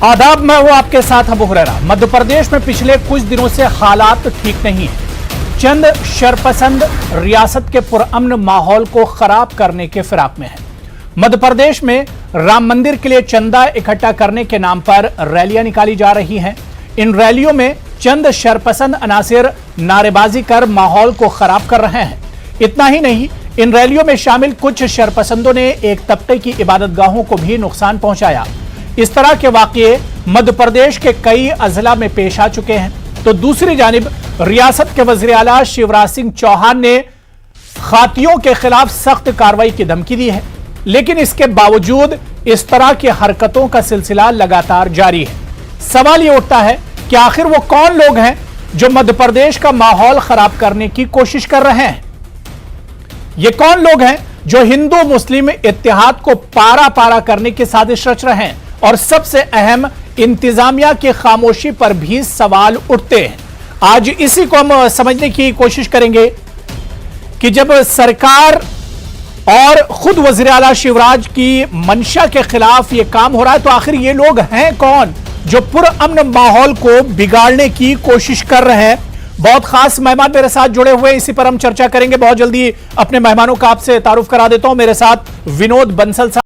आदाब, मैं हूं आपके साथ अबू हुरैरा। मध्य प्रदेश में पिछले कुछ दिनों से हालात ठीक नहीं है। चंद शरपसंद रियासत के पुरअमन माहौल को खराब करने के फिराक में है। मध्य प्रदेश में राम मंदिर के लिए चंदा इकट्ठा करने के नाम पर रैलियां निकाली जा रही हैं। इन रैलियों में चंद शरपसंद अनासिर नारेबाजी कर माहौल को खराब कर रहे हैं। इतना ही नहीं, इन रैलियों में शामिल कुछ शरपसंदों ने एक तबके की इबादतगाहों को भी नुकसान पहुंचाया। इस तरह के वाकये मध्य प्रदेश के कई अजला में पेश आ चुके हैं। तो दूसरी जानिब रियासत के वजीर आला शिवराज सिंह चौहान ने खातियों के खिलाफ सख्त कार्रवाई की धमकी दी है, लेकिन इसके बावजूद इस तरह की हरकतों का सिलसिला लगातार जारी है। सवाल यह उठता है कि आखिर वो कौन लोग हैं जो मध्य प्रदेश का माहौल खराब करने की कोशिश कर रहे हैं। ये कौन लोग हैं जो हिंदू मुस्लिम इत्तेहाद को पारा पारा करने की साजिश रच रहे हैं। और सबसे अहम, इंतजामिया की खामोशी पर भी सवाल उठते हैं। आज इसी को हम समझने की कोशिश करेंगे कि जब सरकार और खुद वजीर आला शिवराज की मंशा के खिलाफ यह काम हो रहा है, तो आखिर ये लोग हैं कौन जो पुरअमन माहौल को बिगाड़ने की कोशिश कर रहे हैं। बहुत खास मेहमान मेरे साथ जुड़े हुए, इसी पर हम चर्चा करेंगे। बहुत जल्दी अपने मेहमानों का आपसे तारुफ करा देता हूं। मेरे साथ विनोद बंसल साहब